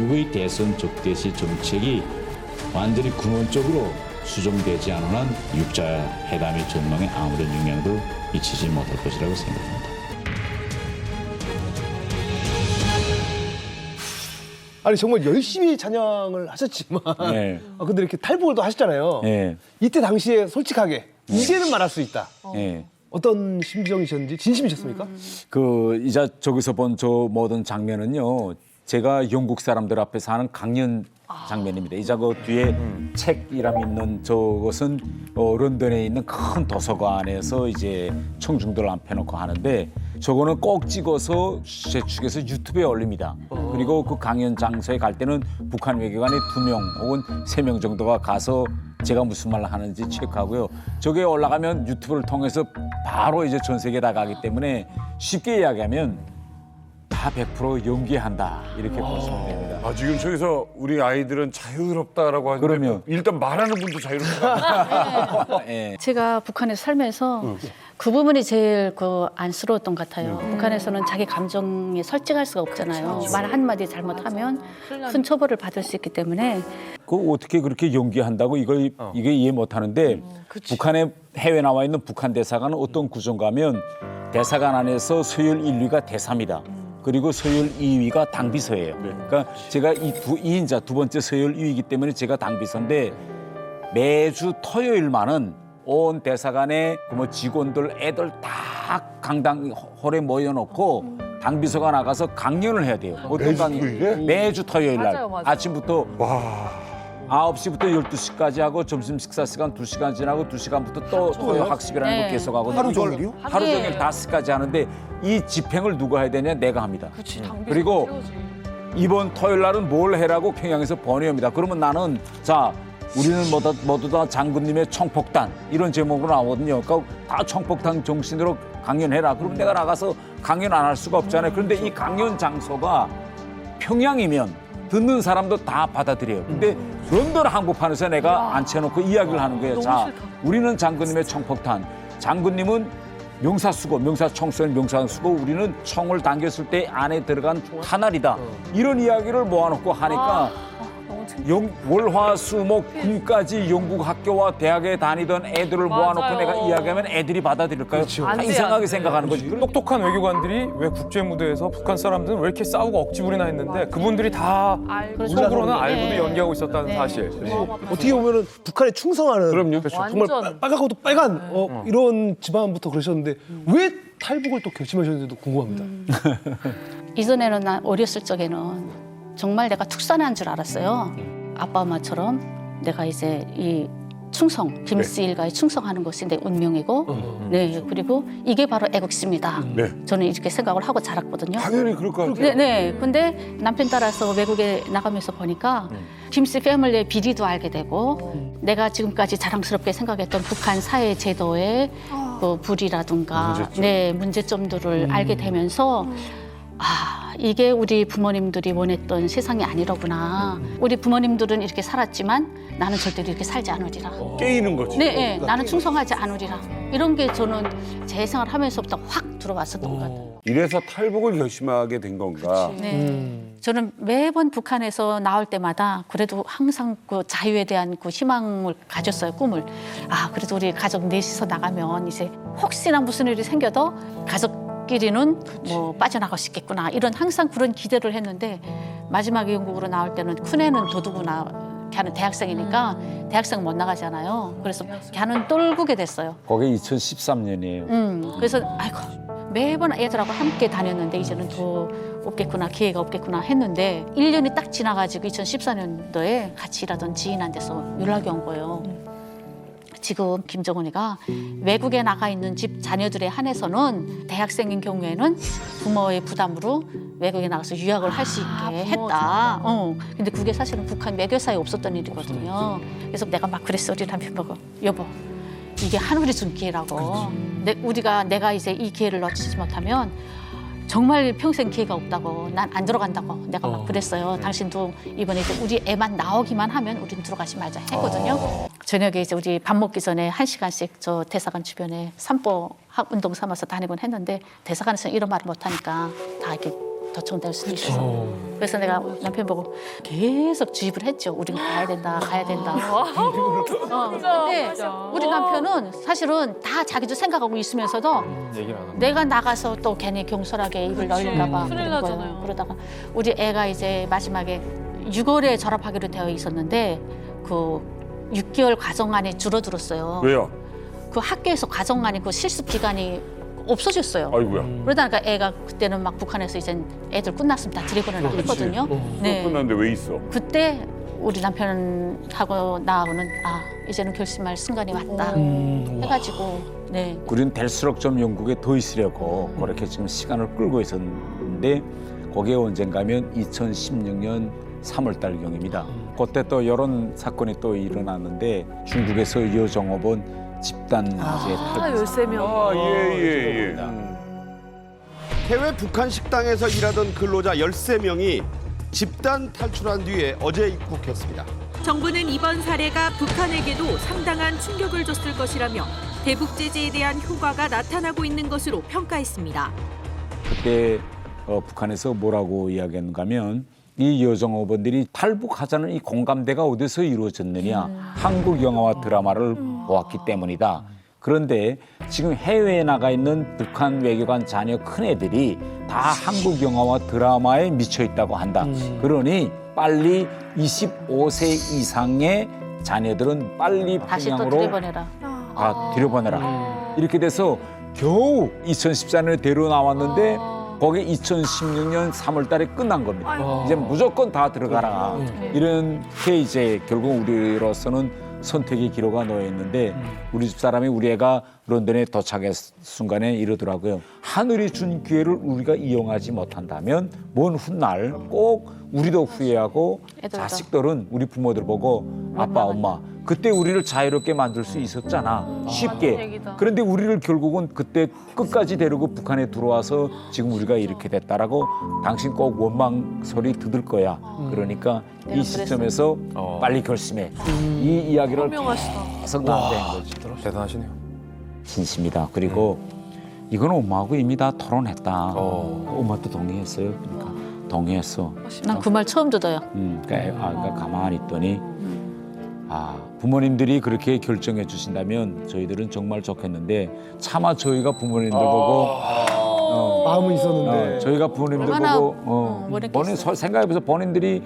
미국의 대선 적대시 정책이 완전히 근원적으로 수정되지 않은 한 육자 회담의 전망에 아무런 영향도 미치지 못할 것이라고 생각합니다. 아니 정말 열심히 찬양을 하셨지만 네. 근데 이렇게 탈북을 또 하셨잖아요. 네. 이때 당시에 솔직하게 이제는 말할 수 있다. 네. 어떤 심정이셨는지 진심이셨습니까? 이제 저기서 본 저 모든 장면은요. 제가 영국 사람들 앞에서 하는 강연 장면입니다. 이제 그 뒤에 책이람 있는 저것은 런던에 있는 큰 도서관에서 이제 청중들 앞에 놓고 하는데 저거는 꼭 찍어서 제 측에서 유튜브에 올립니다. 그리고 그 강연 장소에 갈 때는 북한 외교관이 2명 혹은 3명 정도가 가서 제가 무슨 말을 하는지 체크하고요. 저게 올라가면 유튜브를 통해서 바로 이제 전 세계에 나가기 때문에 쉽게 이야기하면 다 100% 연기한다 이렇게 보시면 됩니다. 아, 지금 저기서 우리 아이들은 자유롭다라고 하는데 그럼요. 일단 말하는 분도 자유롭다. 예. 제가 북한에서 살면서 그 부분이 제일 안쓰러웠던 것 같아요. 북한에서는 자기 감정에 설득할 수가 없잖아요. 말 한마디 잘못하면 큰 처벌을 받을 수 있기 때문에 그 어떻게 그렇게 연기한다고 이게 이해 못 하는데 북한에 해외 나와 있는 북한 대사관은 어떤 구조인가 하면 대사관 안에서 서열 1위가 대사입니다. 그리고 서열 2위가 당비서예요. 그러니까 제가 이인자 두 번째 서열 2위이기 때문에 제가 당비서인데 매주 토요일만은 온 대사관의 직원들 애들 다 강당 홀에 모여놓고 당비서가 나가서 강연을 해야 돼요. 어떤 강연? 매주 토요일 날 아침부터 9시부터 12시까지 하고 점심 식사 시간 2시간 지나고 2시간부터 또 토요 학습이라는 거 네. 계속 하고 하루 종일이요? 하루 종일 5시까지 하는데 이 집행을 누가 해야 되냐? 내가 합니다. 그리고 이번 토요일 날은 뭘 해라고 평양에서 번외합니다. 그러면 나는 자 우리는 모두 다 장군님의 청폭단 이런 제목으로 나오거든요. 그러니까 다 청폭단 정신으로 강연해라. 그럼 내가 나가서 강연 안 할 수가 없잖아요. 그런데 이 강연 장소가 평양이면 듣는 사람도 다 받아들여요. 근데 런던 한복판에서 내가 앉혀놓고 이야기를 하는 거예요. 자, 우리는 장군님의 청폭탄. 장군님은 명사수고, 명사청소년 명사수고, 우리는 총을 당겼을 때 안에 들어간 탄알이다. 이런 이야기를 모아놓고 하니까 월화수목 금까지 영국 학교와 대학에 다니던 애들을 모아놓고 내가 이야기하면 애들이 받아들일까요? 다 이상하게 생각하는 거지. 똑똑한 외교관들이 왜 국제 무대에서 북한 사람들은 왜 이렇게 싸우고 억지부리나 했는데 그분들이 다 속으로는 알고도 연기하고 있었다는 사실. 어떻게 보면은 북한에 충성하는 그럼요. 정말 빨갛고도 빨간 이런 집안부터 그러셨는데 왜 탈북을 또 결심하셨는지도 궁금합니다. 이전에는 난 어렸을 적에는 정말 내가 특선한 줄 알았어요. 아빠 엄마처럼 내가 이제 이 충성, 김씨 일가에 충성하는 것이 내 운명이고, 네 그리고 이게 바로 애국심이다. 네. 저는 이렇게 생각을 하고 자랐거든요. 당연히 그럴 것 같아요. 네, 네. 근데 남편 따라서 외국에 나가면서 보니까 김씨 패밀리의 비리도 알게 되고, 내가 지금까지 자랑스럽게 생각했던 북한 사회 제도의 그 불이라든가, 문제점들을 알게 되면서. 이게 우리 부모님들이 원했던 세상이 아니로구나. 우리 부모님들은 이렇게 살았지만 나는 절대로 이렇게 살지 않으리라. 깨이는 거지. 네, 나는 충성하지 않으리라. 이런 게 저는 제 생활 하면서부터 확 들어왔었던 것 같아요. 이래서 탈북을 결심하게 된 건가? 네. 저는 매번 북한에서 나올 때마다 그래도 항상 그 자유에 대한 그 희망을 가졌어요, 꿈을. 그래도 우리 가족 넷이서 나가면 이제 혹시나 무슨 일이 생겨도 가족끼리는 뭐 빠져나갈 수 있겠구나. 이런 항상 그런 기대를 했는데 마지막에 영국으로 나올 때는 큰애는 도두구나. 걔는 대학생이니까 대학생 못 나가잖아요. 그래서 걔는 떨구게 됐어요. 그게 2013년이에요. 그래서 아이고 매번 애들하고 함께 다녔는데 이제는 더 없겠구나, 기회가 없겠구나 했는데 1년이 딱 지나가지고 2014년도에 같이 일하던 지인한테서 연락이 온 거예요. 지금 김정은이가 외국에 나가 있는 집 자녀들에 한해서는 대학생인 경우에는 부모의 부담으로 외국에 나가서 유학을 할 수 있게 했다. 근데 그게 사실은 북한 외교사에 없었던 일이거든요. 그래서 내가 막 그랬어, 우리 남편 보고. 여보, 이게 하늘이 준 기회라고. 내가 이제 이 기회를 놓치지 못하면 정말 평생 기회가 없다고. 난 안 들어간다고. 내가 막 그랬어요. 당신도 이번에 이제 우리 애만 나오기만 하면 우린 들어가지 말자 했거든요. 저녁에 이제 우리 밥 먹기 전에 1시간씩 저 대사관 주변에 산보 운동 삼아서 다니곤 했는데 대사관에서 이런 말을 못하니까 다 이렇게 도청될 수도 있어. 그래서 내가 남편 보고 계속 주입을 했죠. 우리는 가야 된다, 가야 된다. 근데 우리 남편은 사실은 다 자기도 생각하고 있으면서도 얘기를 안 하고. 내가 나가서 또 괜히 경솔하게 입을 넓을까 봐 큰일 그런 나잖아요. 거예요. 그러다가 우리 애가 이제 마지막에 6월에 졸업하기로 되어 있었는데 그 6개월 과정안이 줄어들었어요. 왜요? 그 학교에서 과정안이 그 실습 기간이 없어졌어요. 아이고야. 그러다가 애가 그때는 막 북한에서 이제 애들 끝났으면 다 들여보내려고 했거든요. 네. 끝났는데 왜 있어? 그때 우리 남편하고 나하고는 이제는 결심할 순간이 왔다 해가지고 네. 우리는 될수록 좀 영국에 더 있으려고 그렇게 지금 시간을 끌고 있었는데 거기에 언젠가면 2016년 3월 달경입니다. 그때 또 이런 사건이 또 일어났는데 중국에서 여정업원 집단 이제 탈북. 13명. 아, 예. 해외 북한 식당에서 일하던 근로자 13명이 집단 탈출한 뒤에 어제 입국했습니다. 정부는 이번 사례가 북한에게도 상당한 충격을 줬을 것이라며 대북 제재에 대한 효과가 나타나고 있는 것으로 평가했습니다. 그때 북한에서 뭐라고 이야기했는가 하면 이 여정업원들이 탈북하자는 이 공감대가 어디서 이루어졌느냐. 한국 영화와 드라마를 보았기 때문이다. 그런데 지금 해외에 나가 있는 북한 외교관 자녀 큰애들이 다 한국 영화와 드라마에 미쳐 있다고 한다. 그러니 빨리 25세 이상의 자녀들은 빨리 다시 또 평양으로 들여보내라. 다 들여보내라. 이렇게 돼서 겨우 2014년에 데려 나왔는데 거기 2016년 3월 달에 끝난 겁니다. 이제 무조건 다 들어가라. 이렇게 이제 결국 우리로서는 선택의 기로가 놓여 있는데 우리 집 사람이 우리 애가 런던에 도착했 순간에 이러더라고요. 하늘이 준 기회를 우리가 이용하지 못한다면 먼 훗날 꼭 우리도 후회하고 애들도. 자식들은 우리 부모들 보고 아빠 엄마 그때 우리를 자유롭게 만들 수 있었잖아. 쉽게. 얘기다. 그런데 우리를 결국은 그때 끝까지 데리고 북한에 들어와서 지금 우리가 이렇게 됐다라고 당신 꼭 원망 소리 듣을 거야. 그러니까 이 내가 시점에서 빨리 결심해. 이 이야기를 현명하시다. 계속 나한테 한 거지. 대단하시네요. 진심이다. 그리고 이건 엄마하고 이미 다 토론했다. 엄마도 동의했어요. 그러니까 동의했어. 난 그 말 처음 듣어요. 그러니까 가만히 있더니 부모님들이 그렇게 결정해 주신다면 저희들은 정말 좋겠는데 차마 저희가 부모님들 보고 마음은 있었는데 저희가 부모님들 얼마나, 보고 뭐랬겠어요. 본인 생각해보세요. 본인들이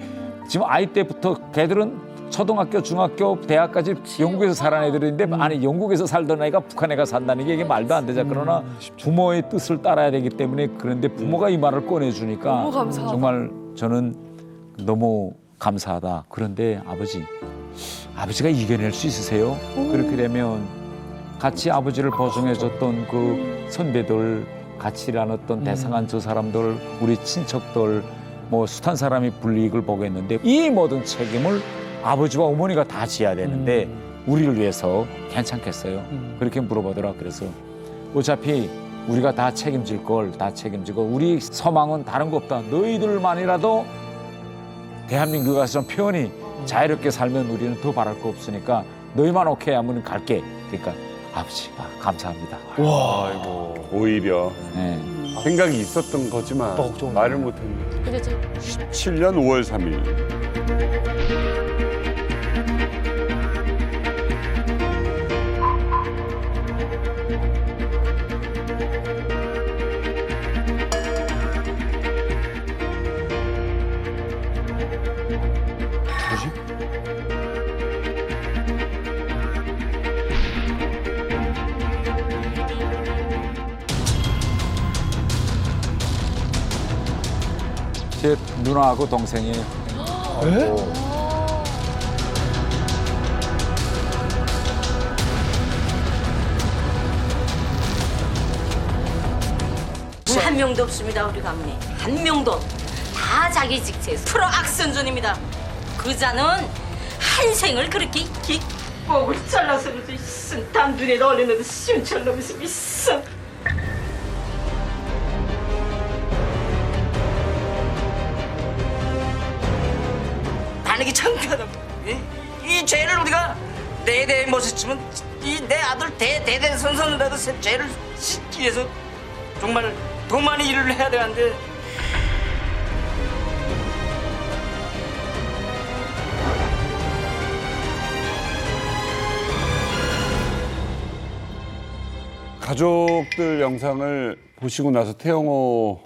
지금 아이 때부터 걔들은 초등학교, 중학교, 대학까지 영국에서 살아난 애들인데 아니 영국에서 살던 애가 북한에 가 산다는 게 이게 말도 안 되잖아. 그러나 부모의 뜻을 따라야 되기 때문에 그런데 부모가 이 말을 꺼내주니까 너무 감사하다. 정말 저는 너무 감사하다. 그런데 아버지가 이겨낼 수 있으세요? 그렇게 되면 같이 아버지를 보증해줬던 그 선배들, 같이 일하던 대상한 저 사람들, 우리 친척들, 뭐 숱한 사람이 불이익을 보고 있는데 이 모든 책임을 아버지와 어머니가 다 져야 되는데 우리를 위해서 괜찮겠어요? 그렇게 물어보더라. 그래서 어차피 우리가 다 책임질 걸 다 책임지고 우리 소망은 다른 거 없다. 너희들만이라도 대한민국에서 좀 편히 자유롭게 살면 우리는 더 바랄 거 없으니까 너희만 오케이 하면 갈게. 그러니까 아버지가 감사합니다. 아이고. 오히려 네. 생각이 있었던 거지만 걱정. 말을 못했네. 그래서 17년 5월 3일. 제 누나하고 동생이 한 명도 없습니다 우리 감리 한 명도 다 자기 직책 프로 악선전입니다 그자는 한 생을 그렇게 목을 잘라서 쓴 담둔에 넣어내는 시원처럼 있어 반응이 창피하다 이 죄를 우리가 대대에 못했지만 이 내 아들 대대손손이라도 죄를 씻기 위해서 정말 더 많은 일을 해야 되는데 가족들 영상을 보시고 나서 태영호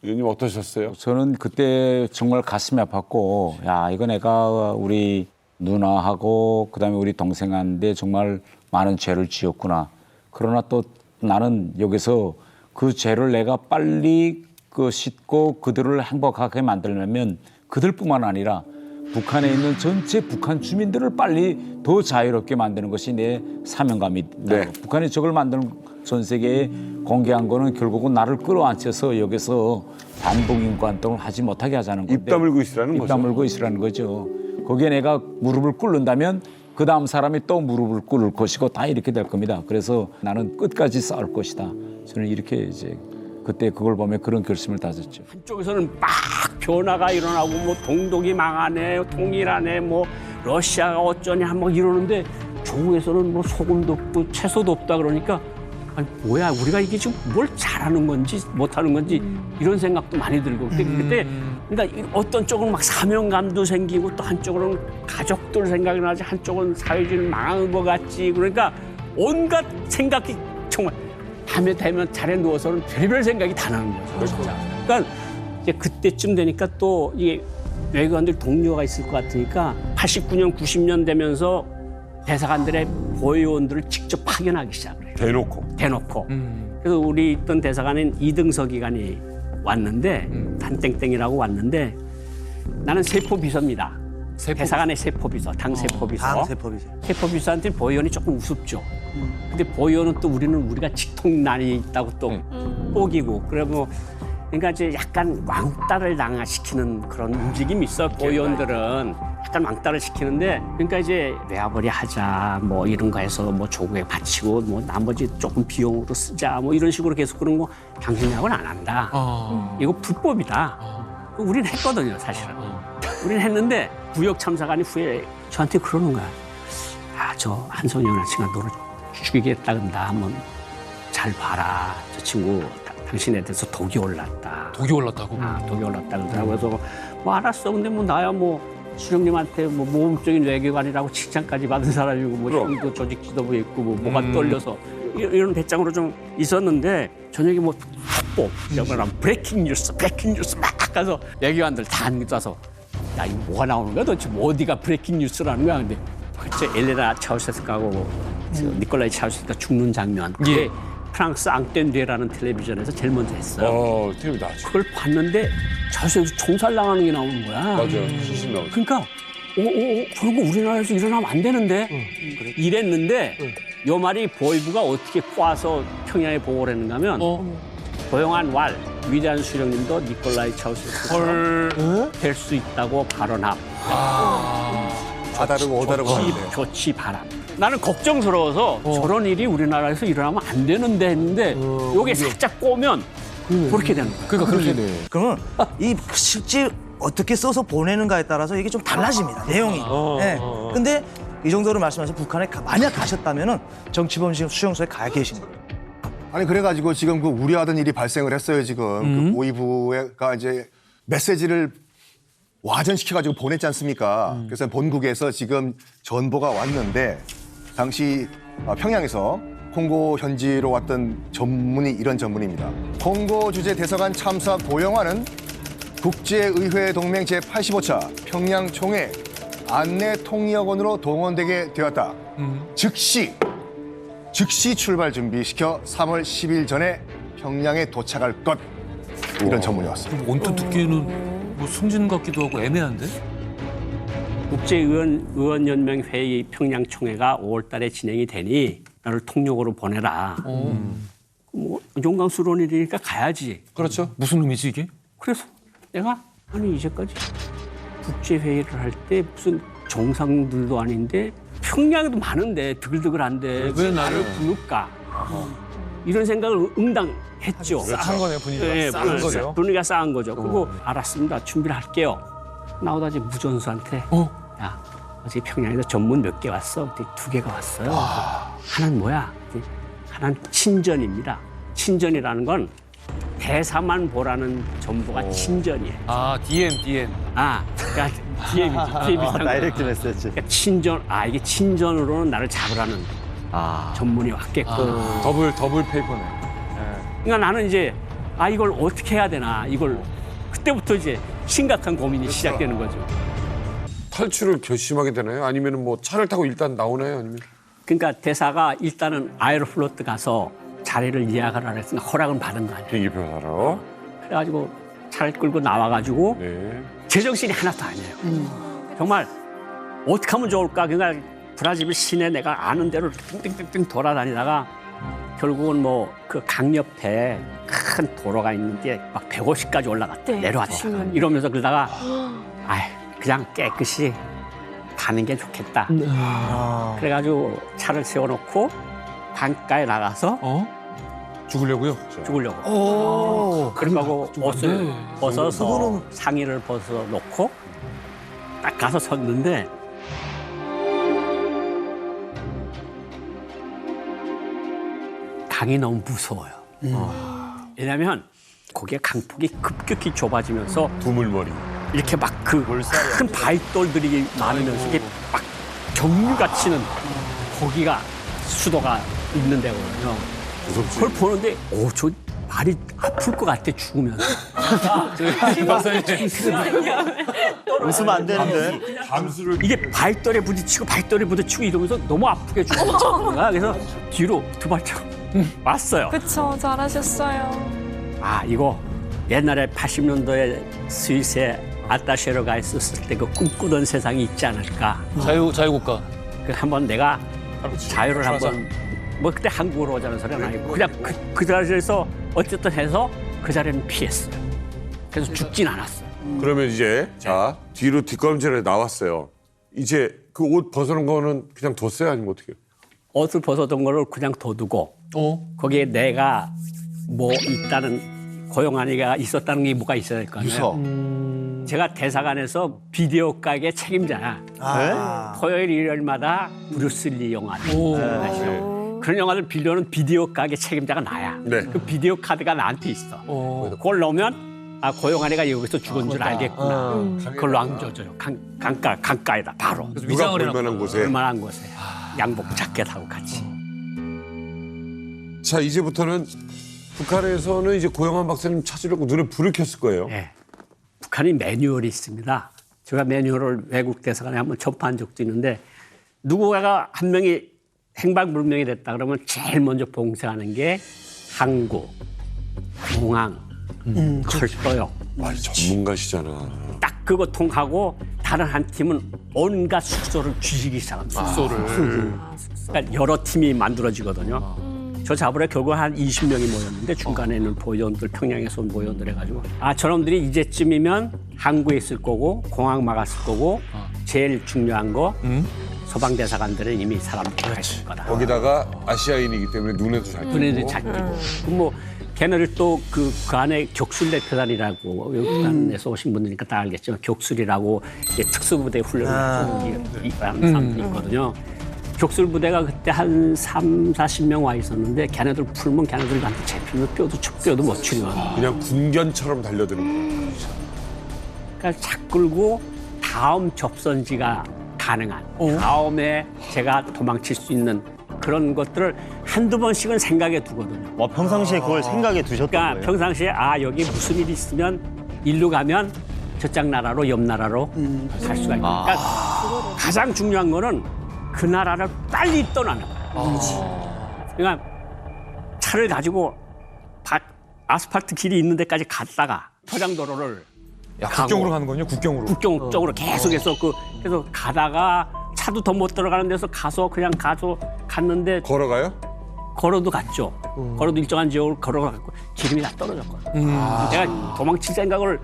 의원님 어떠셨어요? 저는 그때 정말 가슴이 아팠고, 야, 이거 내가 우리 누나하고 그다음에 우리 동생한테 정말 많은 죄를 지었구나. 그러나 또 나는 여기서 그 죄를 내가 빨리 씻고 그들을 행복하게 만들려면 그들뿐만 아니라 북한에 있는 전체 북한 주민들을 빨리 더 자유롭게 만드는 것이 내 사명감이다. 네. 북한이 저걸 만드는 전 세계에 공개한 거는 결국은 나를 끌어안혀서 여기서 반복 인권활동을 하지 못하게 하자는 건데. 입 다물고 있으라는 거죠. 입 다물고 있으라는 거죠. 거기에 내가 무릎을 꿇는다면 그 다음 사람이 또 무릎을 꿇을 것이고 다 이렇게 될 겁니다. 그래서 나는 끝까지 싸울 것이다. 저는 이렇게 이제 그때 그걸 보면 그런 결심을 다졌죠. 한쪽에서는 막 변화가 일어나고 뭐 동독이 망하네, 통일하네, 뭐 러시아가 어쩌냐 뭐 이러는데 조국에서는 뭐 소금도 없고 채소도 없다 그러니까 아니 뭐야 우리가 이게 지금 뭘 잘하는 건지 못하는 건지 이런 생각도 많이 들고 그때 그러니까 어떤 쪽은 막 사명감도 생기고 또 한쪽으로는 가족들 생각이 나지 한쪽은 사회주의 망한 것 같지 그러니까 온갖 생각이 정말 밤에 되면 자리에 누워서는 별별 생각이 다 나는 거죠. 진짜. 그러니까 이제 그때쯤 되니까 또 이게 외교관들 동료가 있을 것 같으니까 89년, 90년 되면서 대사관들의 보위원들을 직접 파견하기 시작을 해요. 대놓고. 그래서 우리 있던 대사관인 이등석 기관이 왔는데 단땡땡이라고 왔는데 나는 세포비서입니다. 대사관의 세포비서, 당 세포비서. 세포비서한테 보위원이 조금 우습죠. 근데 보위원은 또 우리가 직통난이 있다고 또 뽀기고 그래 뭐 그러니까 이제 약간 왕따를 당시키는 그런 움직임이 있어. 보위원들은 약간 왕따를 시키는데 그러니까 이제 외화벌이 하자 뭐 이런 거 해서 뭐 조국에 바치고 뭐 나머지 조금 비용으로 쓰자 뭐 이런 식으로 계속 그런 거 당신하고는 안 한다. 이거 불법이다. 우리는 했거든요, 사실은. 우리는 했는데 구역 참사관이 후에 저한테 그러는 거야. 아, 저 한성현 여자친구가 너를 죽이겠다 근다. 한번 잘 봐라. 저 친구 당신에 대해서 독이 올랐다. 독이 올랐다고? 아, 독이 올랐다 그러더라고. 그래서 뭐 알았어. 근데 뭐 나야 뭐 수령님한테 뭐 모범적인 외교관이라고 칭찬까지 받은 사람이고 뭐 형도 조직 지도부에 있고 뭐 뭐가 떨려서 이런 배짱으로 좀 있었는데 저녁에 뭐 속보 이런 브레이킹 뉴스 막 가서 외교관들 다 앉아서 야 이거 뭐가 나오는 거야 도대체 뭐 어디가 브레이킹 뉴스라는 거야 근데 그때 엘레나 차우셰스카하고 니콜라이 차우셰스카 죽는 장면 그게 프랑스 앙땡뇌라는 텔레비전에서 제일 먼저 했어요. TV 나왔죠. 그걸 봤는데 차우셰스카 총살 당하는 게 나오는 거야. 맞아요. 시신 나오죠. 그러니까 저런 거 우리나라에서 일어나면 안 되는데 이랬는데 요 말이 보이부가 어떻게 꼬아서 평양에 보고를 했는가 하면 고용한 왈 위대한 수령님도 니콜라이 차우셰스카가 될 수 있다고 발언함. 다르고 오다르고 조치 바람. 나는 걱정스러워서 저런 일이 우리나라에서 일어나면 안 되는데 했는데 요게 살짝 꼬면 그렇게 되는 거야. 그러니까 그렇게 돼. 그러면 이 실제 어떻게 써서 보내는가에 따라서 이게 좀 달라집니다. 내용이. 네. 근데 이 정도로 말씀하셔서 북한에 만약 가셨다면은 정치범 지금 수용소에 가 계신 거예요. 아니 그래가지고 지금 그 우려하던 일이 발생을 했어요. 지금 그 보위부가 이제 메시지를 와전시켜가지고 보냈지 않습니까? 그래서 본국에서 지금 전보가 왔는데 당시 평양에서 콩고 현지로 왔던 전문이 이런 전문입니다. 콩고 주재 대사관 참사 고영화는 국제의회 동맹 제85차 평양 총회 안내 통역원으로 동원되게 되었다. 즉시 출발 준비시켜 3월 10일 전에 평양에 도착할 것. 이런 전문이 왔습니다. 언뜻 듣기에는 뭐 승진 같기도 하고 애매한데? 국제의원연맹 회의 평양 총회가 5월 달에 진행이 되니 나를 통역으로 보내라. 뭐 용감스러운 일이니까 가야지. 그렇죠. 무슨 의미지 이게? 그래서 내가 아니 이제까지 국제회의를 할 때 무슨 정상들도 아닌데 평양에도 많은데 드글드글한데 왜 나를 부를까? 이런 생각을 응당했죠. 싸한 거네요, 분위기가. 네, 싸한 거죠. 분위기가 싸한 거죠. 그리고 알았습니다. 준비를 할게요. 나오다 이제 무전수한테 야, 어제 평양에서 전문 몇 개 왔어? 근데 2개가 왔어요. 하나는 뭐야? 하나는 친전입니다. 친전이라는 건 대사만 보라는 정보가 친전이에요. 아, DM. 그러니까 DM이죠. DM이 다이렉트 메시지. 그러니까 친전, 이게 친전으로는 나를 잡으라는 전문이 왔겠고. 더블 페이퍼네. 그러니까 나는 이제 이걸 어떻게 해야 되나 이걸 그때부터 이제 심각한 고민이 시작되는 거죠. 탈출을 결심하게 되나요? 아니면 뭐 차를 타고 일단 나오나요? 아니면 그러니까 대사가 일단은 아에로플로트 가서 자리를 예약하라 그랬으니까 허락은 받은 거 아니에요. 비행기표 사러. 그래가지고 차를 끌고 나와가지고 네. 제정신이 하나도 아니에요. 정말 어떻게 하면 좋을까? 그러니까 브라질 시내 내가 아는 대로 띵띵띵띵 돌아다니다가 결국은 뭐 그 강 옆에 큰 도로가 있는데 막 150까지 올라갔다 내려왔다 이러면서 그러다가 그냥 깨끗이 가는 게 좋겠다. 그래가지고 차를 세워놓고 강가에 나가서 죽으려고요? 죽으려고. 그러고 옷을 벗어서 상의를 벗어놓고 딱 가서 섰는데 강이 너무 무서워요. 왜냐하면 거기에 강폭이 급격히 좁아지면서 두물머리. 이렇게 막 그 큰 바위돌들이 많으면서 이게 막 경류가 치는 거기가 수도가 있는 데거든요. 무섭지. 그걸 보는데 저 말이 아플 것 같아 죽으면. 웃으면 안 되는데. 이게 발돌에 부딪히고 이러면서 너무 아프게 죽었어. 그래서 뒤로 두 발짝 왔어요. 그쵸, 잘하셨어요. 이거 옛날에 80년도에 스위스에 아따쉐르가 있었을 때 그 꿈꾸던 세상이 있지 않을까. 자유국가. 한번 내가 자유를 한번 뭐 그때 한국으로 오자는 소리는 아니고 그냥 그 자리에서 어쨌든 해서 그 자리는 피했어요. 그래서 죽진 않았어요. 그러면 이제 자 뒤로 뒷걸음질에 나왔어요. 이제 그 옷 벗어놓은 거는 그냥 뒀어요? 아니면 어떻게 해요? 옷을 벗어둔 거를 그냥 둬두고 거기에 내가 뭐 있다는 고용한이가 있었다는 게 뭐가 있어야 될 거 아니에요. 제가 대사관에서 비디오 가게 책임자야. 토요일 일요일마다 브루슬리 영화를 그런 영화를 빌려오는 비디오 가게 책임자가 나야. 네. 그 비디오 카드가 나한테 있어. 그걸 넣으면 고용한이가 여기서 죽은 줄 알겠구나. 그걸로 안 줘줘요. 강가에다 바로. 누가 볼만한 곳에. 볼만한 곳에. 양복 자켓하고 같이. 자 이제부터는 북한에서는 이제 고영한 박사님 찾으려고 눈에 불을 켰을 거예요. 네. 북한이 매뉴얼이 있습니다. 제가 매뉴얼을 외국 대사관에 한번 접한 적도 있는데 누구가 한 명이 행방불명이 됐다 그러면 제일 먼저 봉쇄하는 게 항구, 공항, 철도역. 전문가시잖아. 딱 그거 통하고 다른 한 팀은 온갖 숙소를 뒤지기 시작합니다. 그러니까 여러 팀이 만들어지거든요. 저 잡으러 결국 한 20명이 모였는데 중간에 있는 보위원들, 평양에서 온 보위원들 해가지고 저놈들이 이제쯤이면 항구에 있을 거고 공항 막았을 거고 제일 중요한 거 소방대사관들은 이미 사람들이 가 있을 거다. 거기다가 아시아인이기 때문에 눈에도 잘 띄고. 눈에도 잘 띄고. 뭐 걔네를 또 그 안에 격술대표단이라고 북한에서 오신 분들이니까 다 알겠지만 격술이라고 특수부대 훈련을 하는 사람들이 있거든요. 격술부대가 그때 한 30-40명 와 있었는데 걔네들 풀면 걔네들한테 잡히면 뼈도 못 치려. 그냥 군견처럼 달려드는 거예요. 그러니까 차 끌고 다음 접선지가 가능한 다음에 제가 도망칠 수 있는 그런 것들을 한두 번씩은 생각해 두거든요. 평상시에 그걸 생각해 두셨던 그러니까 평상시에 여기 무슨 일이 있으면 일로 가면 저쪽 나라로 옆 나라로 갈 수가 있다. 그러니까 가장 중요한 거는 그 나라를 빨리 떠나는 거예요. 그러니까 차를 가지고 아스팔트 길이 있는 데까지 갔다가 포장도로를 국경으로 가는 거군요. 국경으로. 쪽으로 계속해서 그래서 가다가 차도 더 못 들어가는 데서 갔는데 걸어가요? 걸어도 갔죠. 걸어도 일정한 지역을 걸어갔고 기름이 다 떨어졌거든요. 내가 도망칠 생각을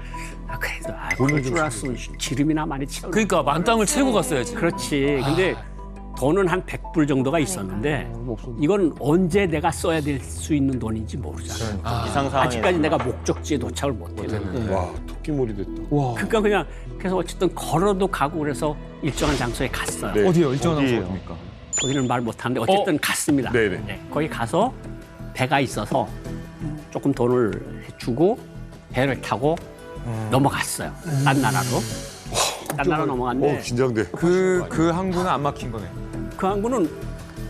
그래도 그럴 줄 알았으면 기름이나 많이 채워. 그러니까 만땅을 채우고 갔어야지. 그렇지. 근데 돈은 한 100불 정도가 있었는데 이건 언제 내가 써야 될 수 있는 돈인지 모르잖아요. 아직까지 내가 목적지에 도착을 못했는데. 와 토끼몰이 됐다. 그러니까 그래서 어쨌든 걸어도 가고 그래서 일정한 장소에 갔어요. 네. 어디요? 일정한 장소 어디입니까? 거기는 말 못하는데 어쨌든 갔습니다. 네네. 네, 거기 가서 배가 있어서 조금 돈을 주고 배를 타고 넘어갔어요. 딴 나라로. 딴 나라 넘어갔는데 긴장돼. 그 항구는 안 막힌 거네. 그 항구는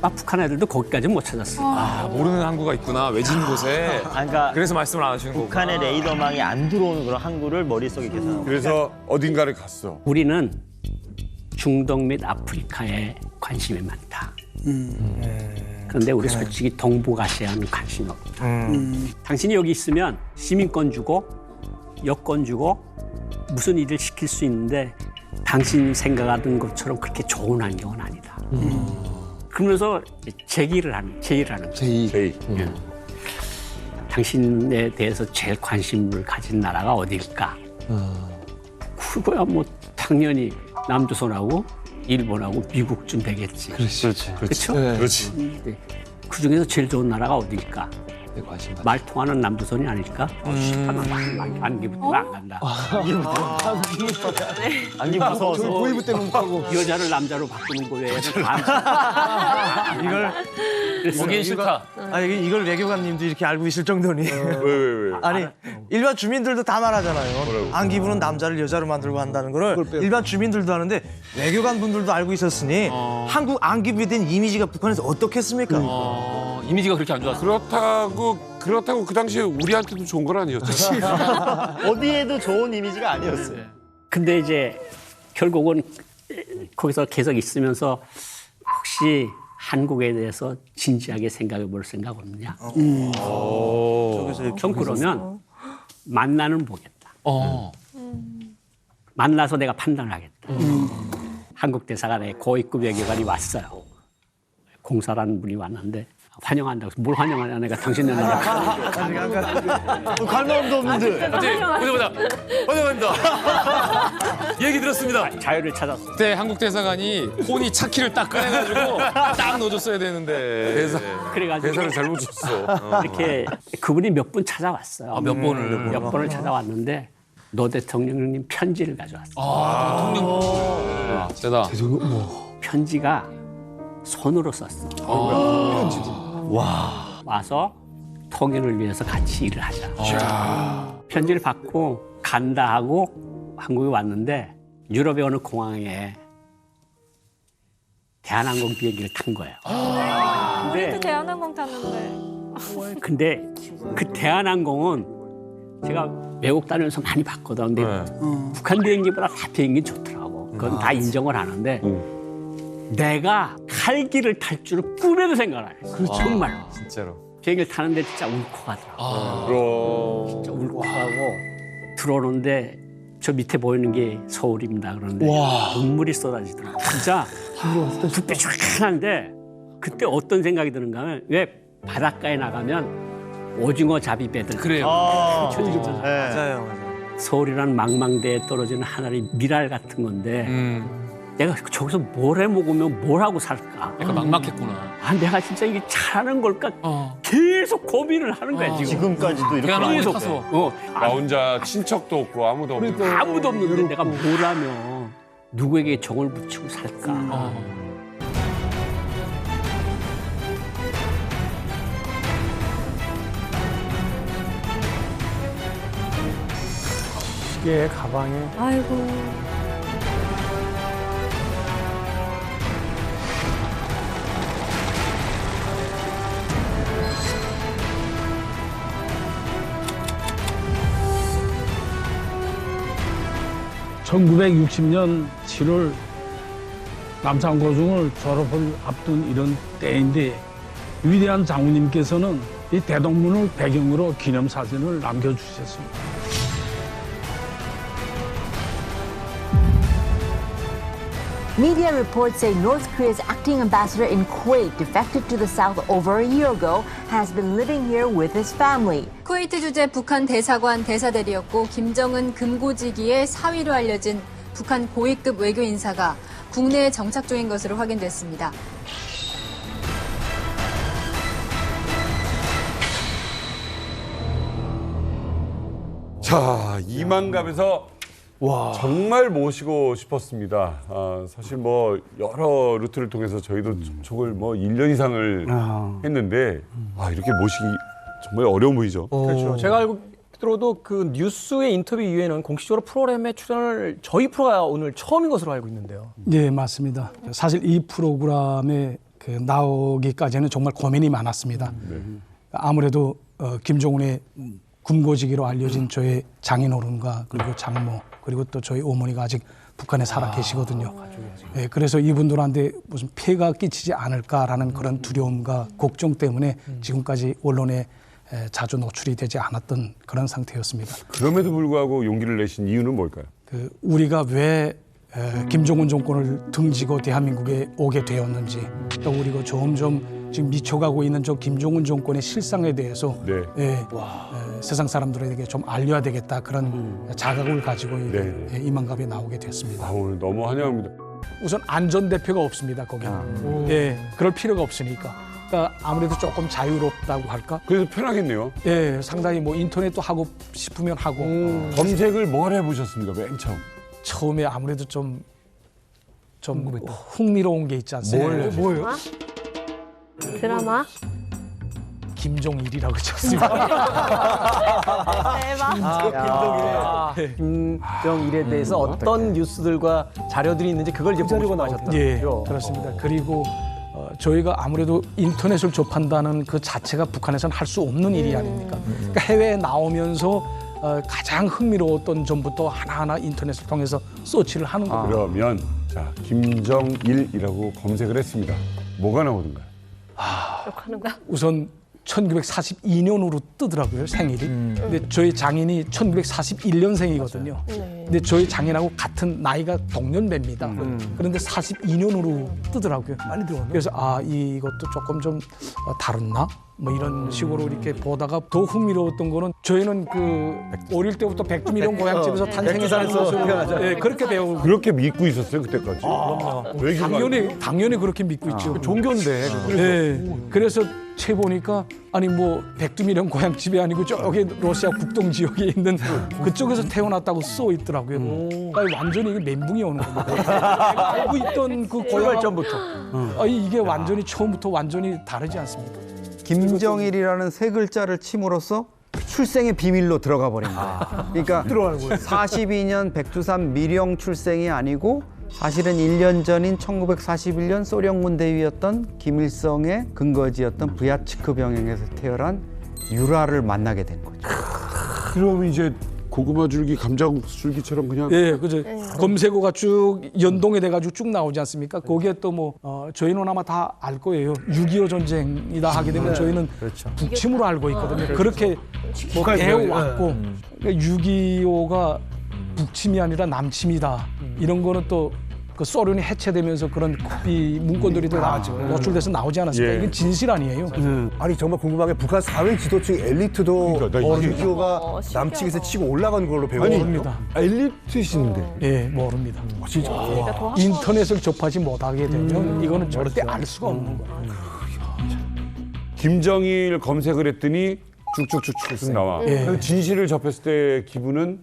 북한 애들도 거기까지는 못 찾았어요. 아, 모르는 항구가 있구나. 외진 곳에. 그러니까 그래서 말씀을 안 하시는 거구나. 북한의 레이더망이 안 들어오는 그런 항구를 머릿속에 계산하고. 그래서 어딘가를 갔어. 우리는 중동 및 아프리카에 관심이 많다. 그런데 우리 솔직히 동북아시아는 관심이 없다. 당신이 여기 있으면 시민권 주고 여권 주고 무슨 일을 시킬 수 있는데 당신 생각하던 것처럼 그렇게 좋은 환경은 아니다. 그러면서 제의를 하는 거예요. 제의. 당신에 대해서 제일 관심을 가진 나라가 어딜까? 그거야 뭐 당연히 남조선하고 일본하고 미국쯤 되겠지. 그렇죠? 그렇지. 그 중에서 제일 좋은 나라가 어딜까? 말 통하는 남조선이 아닐까? 안기부터 안 간다. 안기 무서워서. 보이브 때문에 못 가고. 여자를 남자로 바꾸는 거 외에는 이걸 보긴 싫다. 아니 이걸 외교관님도 이렇게 알고 있을 정도니. 왜? 아니 일반 주민들도 다 말하잖아요. 안기부는 남자를 여자로 만들고 한다는 거를 일반 주민들도 하는데 외교관 분들도 알고 있었으니 한국 안기부에 대한 이미지가 북한에서 어떻겠습니까? 이미지가 그렇게 안 좋았어. 그렇다고 그 당시에 우리한테도 좋은 건 아니었죠. 어디에도 좋은 이미지가 아니었어요. 근데 이제 결국은 거기서 계속 있으면서 혹시 한국에 대해서 진지하게 생각해 볼 생각 없느냐? 좀 그러면 만나는 보겠다. 만나서 내가 판단을 하겠다. 한국 대사관에 고위급 외교관이 왔어요. 공사라는 분이 왔는데 환영한다고. 뭘 환영하냐, 내가 당신네 나라. 갈 마음도 없는데. 보자보자. 환영합니다. 얘기 들었습니다. 자유를 찾았어. 그때 한국 대사관이 혼이 차키를 딱 꺼내가지고 딱 넣어줬어야 되는데. 그래가지고 대사를 잘못 줬어. 이렇게 그분이 몇 분 찾아왔어요. 몇 번을? 몇 번을 찾아왔는데 노 대통령님 편지를 가져왔어요. 대통령. 세다. 편지가 손으로 썼어. 와서 통일을 위해서 같이 일을 하자. 편지를 받고 간다 하고 한국에 왔는데 유럽의 어느 공항에 대한항공 비행기를 탄 거예요. 우리도 대한항공 탔는데. 근데 그 대한항공은 제가 외국 다니면서 많이 봤거든. 근데 북한 비행기보다 다 비행기는 좋더라고. 그건 다 인정을 하는데 내가 칼기를 탈 줄은 꿈에도 생각 안 했어. 정말. 진짜로. 비행기를 타는데 진짜 울컥하더라고. 진짜 울컥하고 들어오는데 저 밑에 보이는 게 서울입니다. 그런데 눈물이 쏟아지더라고. 진짜 그때 쫙한데 그때 어떤 생각이 드는가 하면 왜 바닷가에 나가면 오징어 잡이배들 그래요. 펼쳐지잖아요. 맞아요. 서울이라는 망망대에 떨어지는 하나의 미랄 같은 건데 내가 저기서 뭘 해 먹으면 뭘 하고 살까? 약간 막막했구나. 아, 내가 진짜 이게 잘하는 걸까? 계속 고민을 하는 거야, 지금. 지금까지도 이렇게 계속 계속. 나 혼자 친척도 없고 아무도 없고. 아무도 없는데 내가 뭘 하면 누구에게 정을 붙이고 살까? 이게 가방에. 아이고. (1960년 7월) 남산고중을 졸업을 앞둔 이런 때인데 위대한 장군님께서는 이 대동문을 배경으로 기념사진을 남겨주셨습니다. Media reports say North Korea's acting ambassador in Kuwait, defected to the south over a year ago, has been living here with his family. 쿠웨이트 주재 북한 대사관 대사대리였고 김정은 금고지기의 사위로 알려진 북한 고위급 외교 인사가 국내에 정착 중인 것으로 확인됐습니다. 자, 이만갑에서 정말 모시고 싶었습니다. 사실 뭐 여러 루트를 통해서 저희도 접촉을 뭐 1년 이상을 했는데 이렇게 모시기 정말 어려운 분이죠. 그렇죠. 제가 알고 들어도 그 뉴스의 인터뷰 이후에는 공식적으로 프로그램에 출연을 저희 프로가 오늘 처음인 것으로 알고 있는데요. 네, 맞습니다. 사실 이 프로그램에 그 나오기까지는 정말 고민이 많았습니다. 아무래도 김종훈의 금고지기로 알려진 저의 장인어른과 그리고 장모 그리고 또 저희 어머니가 아직 북한에 살아 계시거든요. 예, 그래서 이분들한테 무슨 폐가 끼치지 않을까라는 그런 두려움과 걱정 때문에 지금까지 언론에 자주 노출이 되지 않았던 그런 상태였습니다. 그럼에도 불구하고 용기를 내신 이유는 뭘까요? 그 우리가 왜 김정은 정권을 등지고 대한민국에 오게 되었는지 또 우리가 점점 지금 미쳐가고 있는 저 김정은 정권의 실상에 대해서 세상 사람들에게 좀 알려야 되겠다 그런 자각을 가지고 이만갑에 나오게 됐습니다. 오늘 너무 환영합니다. 우선 안전 대표가 없습니다 거기는. 예, 그럴 필요가 없으니까. 그러니까 아무래도 조금 자유롭다고 할까? 그래서 편하겠네요. 예, 상당히 뭐 인터넷도 하고 싶으면 하고. 검색을 뭘 해보셨습니까, 맨 처음? 처음에 아무래도 좀 흥미로운 게 있지 않습니까? 뭐예요? 드라마? 김종일이라고 쳤습니다. 대박. 김정일에 대해서 어떤 뉴스들과 자료들이 있는지 그걸 이제 보고 나오셨다. 예, 그렇습니다. 그리고 저희가 아무래도 인터넷을 접한다는 그 자체가 북한에서는 할 수 없는 일이 아닙니까? 그러니까 해외에 나오면서 가장 흥미로웠던 점부터 하나하나 인터넷을 통해서 서치를 하는 겁니다. 그러면 자 김정일이라고 검색을 했습니다. 뭐가 나오던가요? 우선 1942년으로 뜨더라고요, 생일이. 근데 저희 장인이 1941년생이거든요. 근데 저희 장인하고 같은 나이가 동년배입니다. 그런데 42년으로 뜨더라고요. 많이 들어왔네. 그래서 이것도 조금 좀 다rus나? 뭐 이런 식으로 이렇게 보다가 더 흥미로웠던 거는 저희는 그 어릴 때부터 백두미령 고향집에서 탄생했다는 것을 그렇게 배우고 그렇게 믿고 있었어요 그때까지. 당연히 그렇게 믿고 있죠. 종교인데. 그래서 채 보니까 아니 뭐 백두미령 고향집이 아니고 저기 러시아 국동 지역에 있는 그쪽에서 태어났다고 써 있더라고요. 그러니까 완전히 멘붕이 오는 겁니다. 알고 있던 그 고향 전부터. 이게 완전히 처음부터 완전히 다르지 않습니까? 김정일이라는 세 글자를 침으로써 출생의 비밀로 들어가 버린 거예요. 그러니까 42년 백두산 미령 출생이 아니고 사실은 1년 전인 1941년 소련 군대위였던 김일성의 근거지였던 브야츠크 병영에서 태어난 유라를 만나게 된 거죠. 그럼 이제 고구마 줄기, 감자국 줄기처럼 그냥. 그죠. 검색어가 쭉 연동이 돼가지고 쭉 나오지 않습니까? 거기에 또 뭐 저희는 아마 다 알 거예요. 6.25 전쟁이다 하게 되면 저희는 북침으로 알고 있거든요. 그렇게 뭐 배워왔고 그러니까 6.25가 북침이 아니라 남침이다. 이런 거는 또 그 소련이 해체되면서 그런 이 문건들이 노출돼서 나오지 않았습니까? 이건 진실 아니에요. 아니 정말 궁금한 게 북한 사회 지도층 엘리트도 6.25가 남측에서 치고 올라간 걸로 모릅니다. 엘리트신데. 모릅니다. 진짜. 인터넷을 접하지 못하게 되면 이거는 절대 알 수가 없는 거예요. 김정일 검색을 했더니 쭉쭉쭉쭉 나와. 진실을 접했을 때 기분은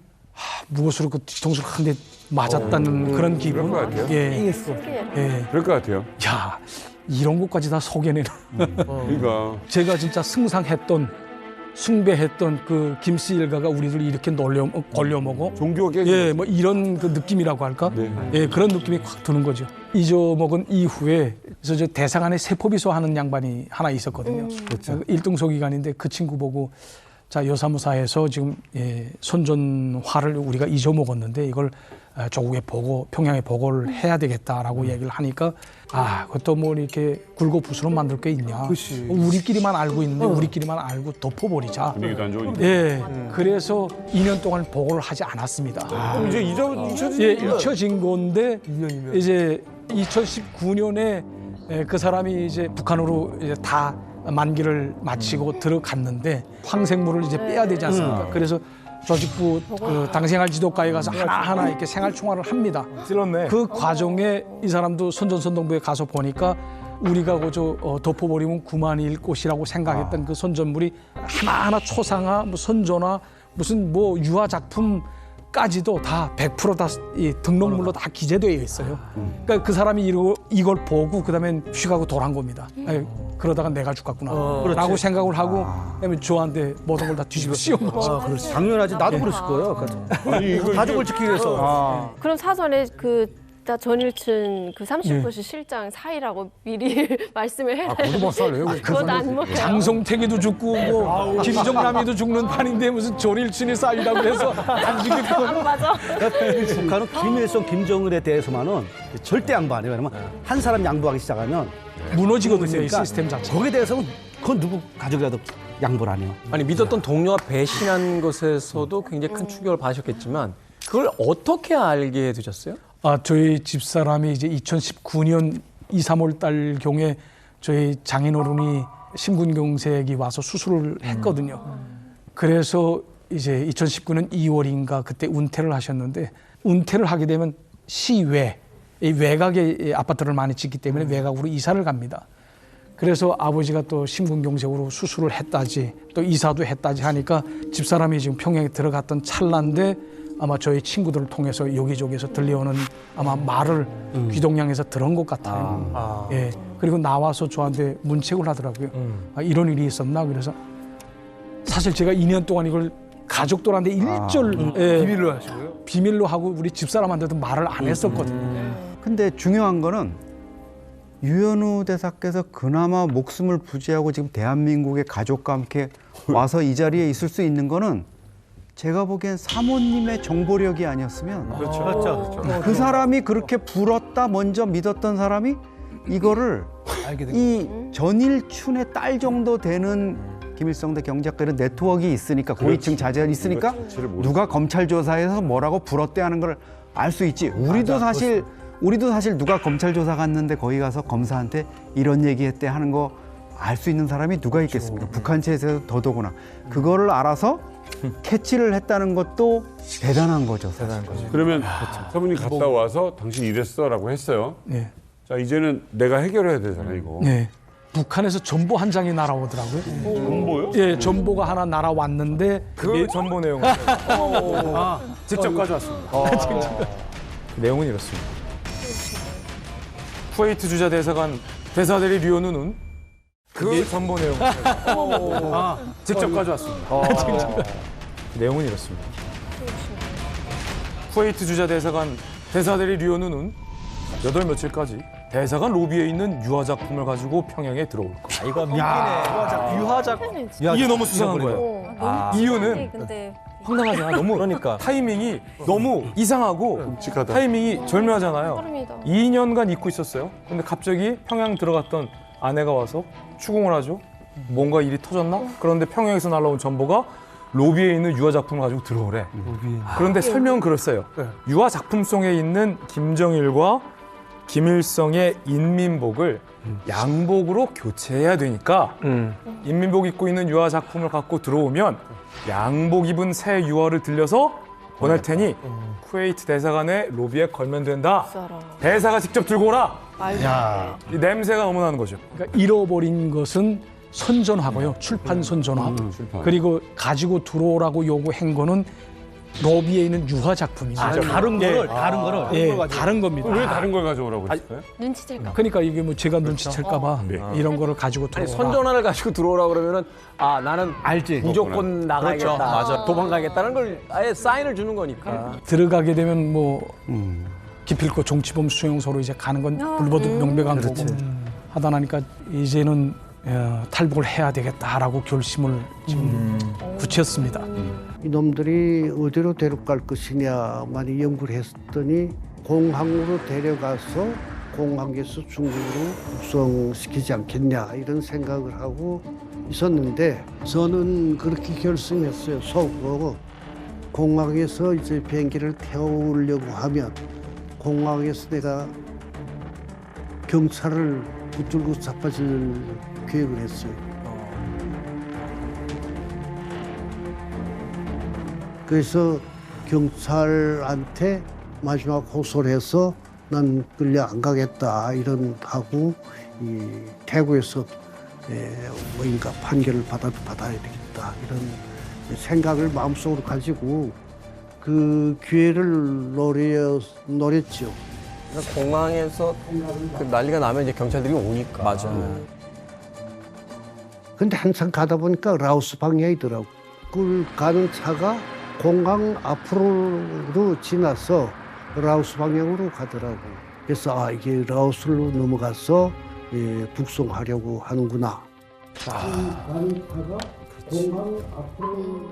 무엇으로 그 뒤통수를 한 대 맞았다는 그런 기분. 그럴 것 같아요. 그럴 것 같아요. 야, 이런 것까지 다 속여내는. 그러니까 제가 진짜 승상했던 숭배했던 그 김씨 일가가 우리들 이렇게 걸려먹어. 종교가 깨진 뭐 이런 그 느낌이라고 할까? 그런 느낌이 확 드는 거죠. 잊어먹은 이후에 그래서 저 대사관에 세포비서 하는 양반이 하나 있었거든요. 1등 소기관인데 그 친구 보고 자 여사무사에서 지금 선전화를 우리가 잊어먹었는데 이걸 조국에 평양에 보고를 해야 되겠다라고 얘기를 하니까 그것도 뭐 이렇게 굴고 부스럼 만들 게 있냐. 우리끼리만 알고 있는데 우리끼리만 알고 덮어버리자. 분위기도 안 좋으니까. 그래서 2년 동안 보고를 하지 않았습니다. 이제 잊혀진 건데 이제 2019년에 그 사람이 이제 북한으로 이제 다 만기를 마치고 들어갔는데 황생물을 이제 빼야 되지 않습니까? 그래서 조직부 그 당생활 지도과에 가서 하나하나 이렇게 생활 총괄을 합니다. 그 과정에 이 사람도 선전선동부에 가서 보니까 우리가 그저 덮어버리면 그만일 곳이라고 생각했던 그 선전물이 하나하나 초상화, 뭐 선전화, 무슨 뭐 유화 작품까지도 다 100% 다 이 등록물로 다 기재되어 있어요. 그러니까 그 사람이 이걸 보고 그다음에 휘가고 돌아간 겁니다. 그러다가 내가 죽겠구나 라고 생각을 하고 그다음에 저한테 모든 걸 다 뒤집어 씌운 거죠. 당연하지. 나도 그랬을 거예요. 가족을 지키기 위해서. 그럼 사전에 그 이따 전일춘 그 30도시 실장 사이라고 미리 말씀을 해놔요. 그것도 못 살려요. 그건 안 먹혀요. 장성택이도 죽고 뭐 김정남이도 죽는 판인데 무슨 전일춘이 쌓이다고 해서 안 죽겠다고. 맞아. 북한은 김일성, 김정은에 대해서만은 절대 양보 안 해요. 왜냐면 한 사람 양보하기 시작하면 무너지거든요, 이 시스템 자체. 거기에 대해서는 그건 누구 가족이라도 양보를 안 해요. 아니 믿었던 동료가 배신한 것에서도 굉장히 큰 충격을 받으셨겠지만 그걸 어떻게 알게 되셨어요? 저희 집사람이 이제 2019년 2, 3월 달 경에 저희 장인어른이 심근경색이 와서 수술을 했거든요. 그래서 이제 2019년 2월인가 그때 은퇴를 하셨는데 은퇴를 하게 되면 시외, 이 외곽에 아파트를 많이 짓기 때문에 외곽으로 이사를 갑니다. 그래서 아버지가 또 심근경색으로 수술을 했다지 또 이사도 했다지 하니까 집사람이 지금 평양에 들어갔던 찰나인데 아마 저희 친구들을 통해서 여기저기서 들려오는 아마 말을 귀동냥에서 들은 것 같아요. 예. 그리고 나와서 저한테 문책을 하더라고요. 이런 일이 있었나? 그래서 사실 제가 2년 동안 이걸 가족들한테 일절 비밀로 하시고요? 비밀로 하고 우리 집사람한테도 말을 안 했었거든요. 근데 중요한 거는 유현우 대사께서 그나마 목숨을 부지하고 지금 대한민국의 가족과 함께 와서 이 자리에 있을 수 있는 거는 제가 보기엔 사모님의 정보력이 아니었으면 그렇죠. 그 사람이 그렇게 불었다 먼저 믿었던 사람이 이거를 이 전일춘의 딸 정도 되는 김일성대 경제학과 이런 네트워크가 있으니까 고위층 자제가 있으니까 누가 검찰 조사에서 뭐라고 불었대 하는 걸 알 수 있지. 우리도 사실 누가 검찰 조사 갔는데 거기 가서 검사한테 이런 얘기했대 하는 거 알 수 있는 사람이 누가 있겠습니까? 북한 체제에서 더더구나. 그거를 알아서 캐치를 했다는 것도 대단한 거죠. 그러면 사모님 갔다 와서 당신 이랬어라고 했어요. 네. 자 이제는 내가 해결해야 되잖아 이거. 네. 북한에서 전보 한 장이 날아오더라고요. 전보요? 예, 전보가 하나 날아왔는데 그 전보 내용 직접 가져왔습니다. 내용은 이렇습니다. 쿠웨이트 주재 대사관 대사대리 류현우는 그 전보 내용 직접 가져왔습니다. 내용은 이렇습니다. 쿠웨이트 주재 대사관 대사대리 류현우는 8 며칠까지 대사관 로비에 있는 유화작품을 가지고 평양에 들어올 것이다. 이거 유화작품. 이게 너무 수상한 거예요. 이유는 근데 황당하잖아. 너무 그러니까 타이밍이 너무 이상하고 끔찍하다. 타이밍이 절묘하잖아요. 소름이다. 2년간 잊고 있었어요. 근데 갑자기 평양 들어갔던 아내가 와서 추궁을 하죠. 뭔가 일이 터졌나? 그런데 평양에서 날라온 전보가 로비에 있는 유화 작품을 가지고 들어오래. 그런데 설명은 그랬어요. 유화 작품송에 있는 김정일과 김일성의 인민복을 양복으로 교체해야 되니까 인민복 입고 있는 유화 작품을 갖고 들어오면 양복 입은 새 유화를 들려서 보낼 테니 쿠웨이트 대사관의 로비에 걸면 된다. 대사가 직접 들고 오라. 이 냄새가 너무 나는 거죠. 그러니까 잃어버린 것은 선전하고요. 출판 선전화. 그리고 가지고 들어오라고 요구한 거는 로비에 있는 유화 작품이죠. 다른 거를 다른 겁니다. 왜 다른 걸 가져오라고 했어요? 눈치챌까 봐. 그러니까 이게 뭐 제가 눈치챌까봐 이런 거를 가지고 들어오라. 선전화를 가지고 들어오라 그러면은 나는 알지 무조건 나가야겠다. 그렇죠. 맞아. 도망가겠다는 걸 아예 사인을 주는 거니까. 들어가게 되면 뭐 기필코 정치범 수용소로 이제 가는 건 불보듯 명백한 거고 하다 나니까 이제는 탈북을 해야 되겠다라고 결심을 지금 굳혔습니다. 이놈들이 어디로 데려갈 것이냐 많이 연구를 했더니 공항으로 데려가서 공항에서 중국으로 북송시키지 않겠냐 이런 생각을 하고 있었는데 저는 그렇게 결심했어요. 속으로 공항에서 이제 비행기를 태우려고 하면 공항에서 내가 경찰을 붙들고 자빠질 계획을 했어요. 그래서 경찰한테 마지막 호소를 해서 난 끌려 안 가겠다 이런 하고 이 대구에서 뭐인가 판결을 받아야 되겠다 이런 생각을 마음속으로 가지고 그 기회를 노렸죠. 그러니까 공항에서 그 난리가 나면 이제 경찰들이 오니까. 맞아. 근데 항상 가다 보니까 라오스 방향이더라고. 그 가는 차가 공항 앞으로 지나서 라오스 방향으로 가더라고. 그래서 아 이게 라오스로 넘어가서 북송하려고 하는구나. 공항 앞으로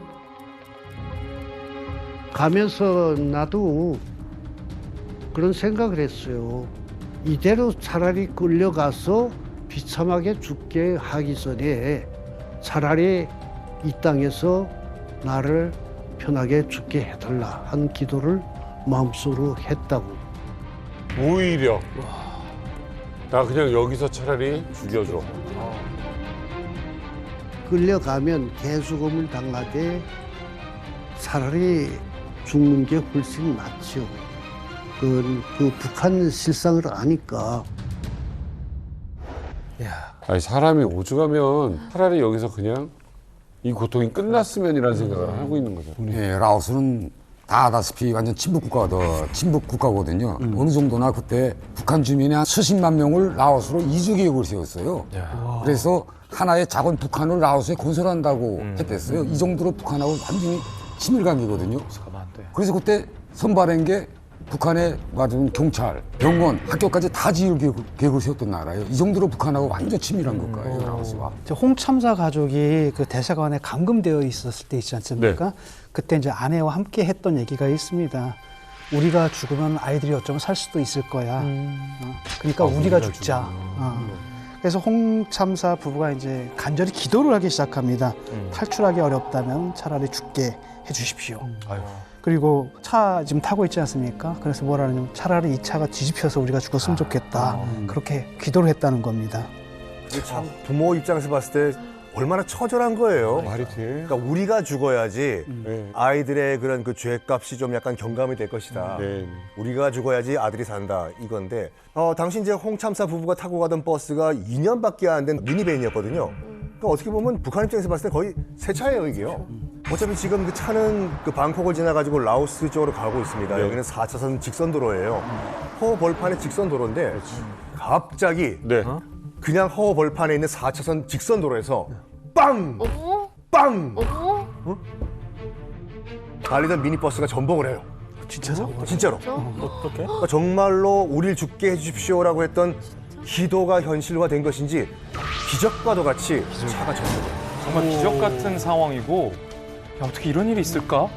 가면서 나도 그런 생각을 했어요. 이대로 차라리 끌려가서 비참하게 죽게 하기 전에 차라리 이 땅에서 나를 편하게 죽게 해달라 하는 기도를 마음속으로 했다고. 오히려 나 그냥 여기서 차라리 죽여줘. 끌려가면 개수검을 당하되 차라리 죽는 게 훨씬 낫죠. 그 북한 실상을 아니까. 아니 사람이 오죽하면 차라리 여기서 그냥 이 고통이 끝났으면이라는 생각을 하고 있는 거죠. 예, 라오스는 다 아다시피 완전 침묵 국가거든요. 어느 정도나 그때 북한 주민이 한 수십만 명을 라오스로 이주 계획을 세웠어요. 그래서 하나의 작은 북한을 라오스에 건설한다고 했댔어요. 이 정도로 북한하고 완전히 친밀관계거든요. 그래서 그때 선발한 게 북한에 맞은 경찰, 병원, 학교까지 다 지을 계획을 세웠던 나라예요. 이 정도로 북한하고 완전 친밀한 국가예요, 라오스가. 홍참사 가족이 그 대사관에 감금되어 있었을 때 있지 않습니까? 그때 이제 아내와 함께 했던 얘기가 있습니다. 우리가 죽으면 아이들이 어쩌면 살 수도 있을 거야. 그러니까 우리가 죽자. 그래서 홍참사 부부가 이제 간절히 기도를 하기 시작합니다. 탈출하기 어렵다면 차라리 죽게 해주십시오. 그리고 차 지금 타고 있지 않습니까? 그래서 뭐라 하냐면 차라리 이 차가 뒤집혀서 우리가 죽었으면 좋겠다. 그렇게 기도를 했다는 겁니다. 참 부모 입장에서 봤을 때 얼마나 처절한 거예요. 말이 돼. 그러니까 우리가 죽어야지 아이들의 그런 그 죄값이 좀 약간 경감이 될 것이다. 우리가 죽어야지 아들이 산다 이건데 당시 이제 홍참사 부부가 타고 가던 버스가 2년밖에 안 된 미니밴이었거든요. 그러니까 어떻게 보면 북한 입장에서 봤을 때 거의 새 차예요 이게요. 어차피 지금 그 차는 그 방콕을 지나가지고 라오스 쪽으로 가고 있습니다. 여기는 4차선 직선도로예요. 허 벌판의 직선도로인데 갑자기 그냥 허 벌판에 있는 4차선 직선도로에서 빵! 빵! 달리던 미니버스가 전복을 해요. 진짜 사고가 진짜로. 어떻게? 그러니까 정말로 우리를 죽게 해주십시오라고 했던 기도가 현실화된 것인지 기적과도 같이 차가 전복해요. 정말 기적 같은 상황이고 어떻게 이런 일이 있을까?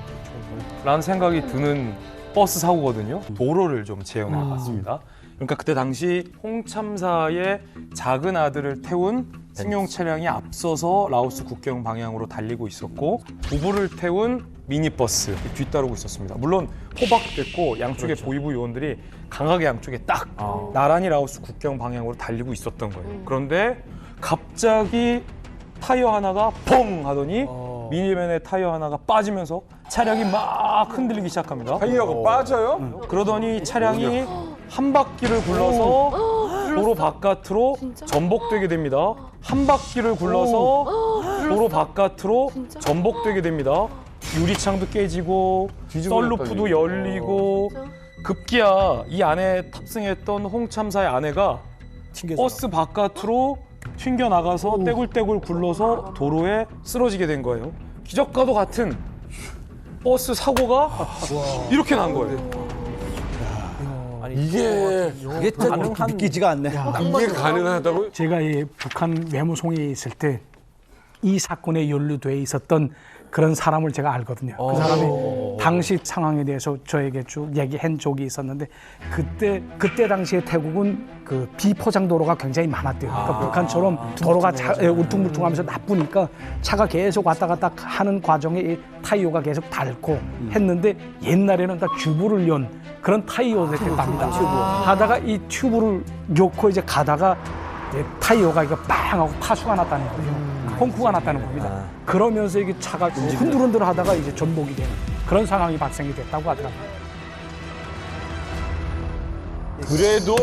라는 생각이 드는 버스 사고거든요. 도로를 좀 재현해 봤습니다. 그러니까 그때 당시 홍참사의 작은 아들을 태운 승용 차량이 앞서서 라오스 국경 방향으로 달리고 있었고 부부를 태운 미니버스 뒤따르고 있었습니다. 물론 호박됐고 양쪽에 보이부 요원들이 강하게 양쪽에 딱 나란히 라오스 국경 방향으로 달리고 있었던 거예요. 그런데 갑자기 타이어 하나가 펑 하더니 미니밴의 타이어 하나가 빠지면서 차량이 막 흔들리기 시작합니다. 타이어가 빠져요? 그러더니 차량이 한 바퀴를 굴러서 도로 바깥으로 전복되게 됩니다. 한 바퀴를 굴러서 도로 바깥으로 전복되게 됩니다. 유리창도 깨지고 썬루프도 열리고 급기야 이 안에 탑승했던 홍참사의 아내가 버스 바깥으로 튕겨나가서 떼굴떼굴 굴러서 도로에 쓰러지게 된 거예요. 기적과도 같은 버스 사고가 이렇게 난 거예요. 이게 믿기지가 않네. 이게 가능하다고요? 제가 이 북한 외무송에 있을 때 이 사건에 연루돼 있었던 그런 사람을 제가 알거든요. 그 사람이 당시 상황에 대해서 저에게 쭉 얘기한 적이 있었는데 그때 당시에 태국은 그 비포장 도로가 굉장히 많았대요. 그러니까 북한처럼 도로가 울퉁불퉁하면서 나쁘니까 차가 계속 왔다 갔다 하는 과정에 이 타이어가 계속 닳고 했는데 옛날에는 다 튜브를 연 그런 타이어였답니다. 하다가 이 튜브를 놓고 이제 가다가 타이어가 이거 빵 하고 파수가 났다는 거예요. 펑크가 났다는 겁니다. 그러면서 이게 차가 흔들흔들 하다가 이제 전복이 되는 그런 상황이 발생이 됐다고 하더라고요. 그래도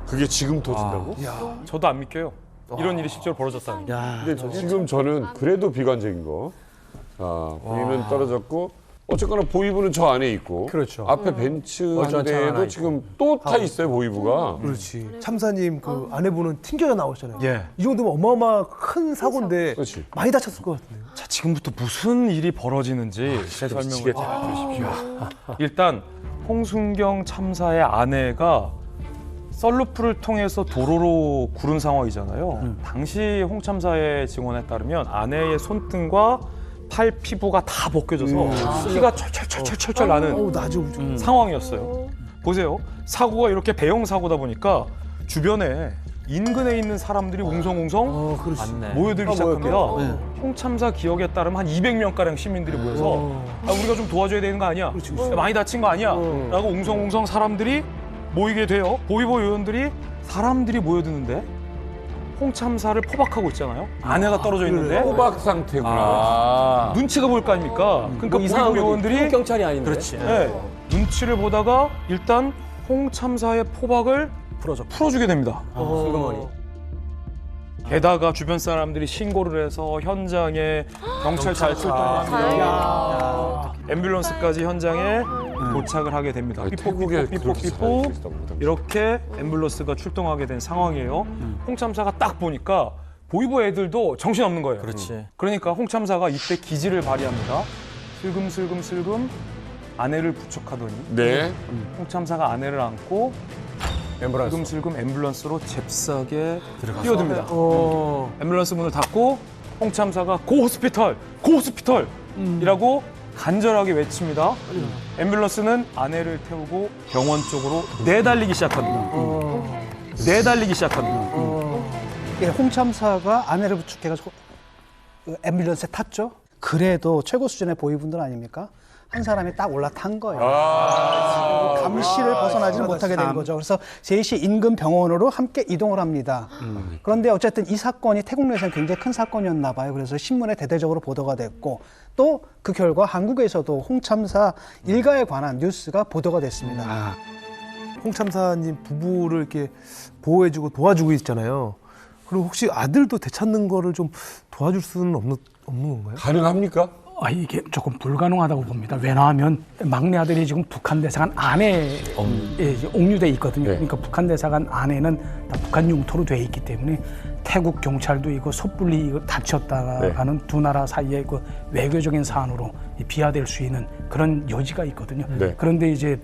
그게 지금 터진다고? 저도 안 믿겨요. 이런 일이 실제로 벌어졌다는 게. 근데 지금 저는 그래도 비관적인 거. 보이는 떨어졌고 어쨌거나 보이부는 저 안에 있고 앞에 벤츠 한 대에도 지금 또 타 있어요 보이부가. 그렇지. 참사님 그 아내분은 튕겨져 나오셨잖아요. 이 정도면 어마어마한 큰 사고인데 많이 다쳤을 것 같은데요. 자, 지금부터 무슨 일이 벌어지는지 설명을 드리십시오. 일단 홍순경 참사의 아내가 썰루프를 통해서 도로로 구른 상황이잖아요. 당시 홍 참사의 증언에 따르면 아내의 손등과 팔 피부가 다 벗겨져서 피가 철철철철철 나는 상황이었어요. 보세요. 사고가 이렇게 배형 사고다 보니까 주변에 인근에 있는 사람들이 웅성웅성 모여들기 시작합니다. 홍 참사 기억에 따르면 한 200명가량 시민들이 모여서 우리가 좀 도와줘야 되는 거 아니야? 많이 다친 거 아니야? 라고 웅성웅성 사람들이 모이게 돼요. 보이보 요원들이 사람들이 모여드는데 홍 참사를 포박하고 있잖아요. 아내가 떨어져 있는데 포박 상태구나. 눈치가 보일 거 아닙니까? 그러니까 보이보 요원들이 경찰이 아닌데. 그렇지. 네. 눈치를 보다가 일단 홍 참사의 포박을 풀어주게 됩니다. 슬그머니. 게다가 주변 사람들이 신고를 해서 현장에 경찰차가 출동합니다. 앰뷸런스까지 현장에 도착을 하게 됩니다. 삐뽀삐뽀 이렇게 앰뷸런스가 출동하게 된 상황이에요. 홍 참사가 딱 보니까 보이보 애들도 정신없는 거예요. 그렇지. 그러니까 홍 참사가 이때 기지를 발휘합니다. 슬금슬금 아내를 부축하더니 네. 홍 참사가 아내를 안고 슬금슬금 앰뷸런스로 잽싸게 뛰어듭니다. 앰뷸런스 문을 닫고 홍 참사가 고 호스피털 이라고 간절하게 외칩니다. 앰뷸런스는 아내를 태우고 병원 쪽으로 내달리기 시작합니다. 예, 홍 참사가 아내를 부축해가지고 앰뷸런스에 탔죠. 그래도 최고 수준의 보위분들 아닙니까? 한 사람이 딱 올라탄 거예요. 감시를 벗어나지는 못하게 된 거죠. 그래서 셋이 인근 병원으로 함께 이동을 합니다. 그런데 어쨌든 이 사건이 태국 내에서는 굉장히 큰 사건이었나 봐요. 그래서 신문에 대대적으로 보도가 됐고 또 그 결과 한국에서도 홍 참사 일가에 관한 뉴스가 보도가 됐습니다. 홍 참사님 부부를 이렇게 보호해주고 도와주고 있잖아요. 그리고 혹시 아들도 되찾는 거를 좀 도와줄 수는 없는 건가요? 가능합니까? 이게 조금 불가능하다고 봅니다. 왜냐하면 막내 아들이 지금 북한 대사관 안에 이제 옥류돼 있거든요. 그러니까 북한 대사관 안에는 다 북한 영토로 돼 있기 때문에 태국 경찰도 이거 섣불리 이거 다쳤다가는 두 나라 사이의 그 외교적인 사안으로 비화될 수 있는 그런 여지가 있거든요. 그런데 이제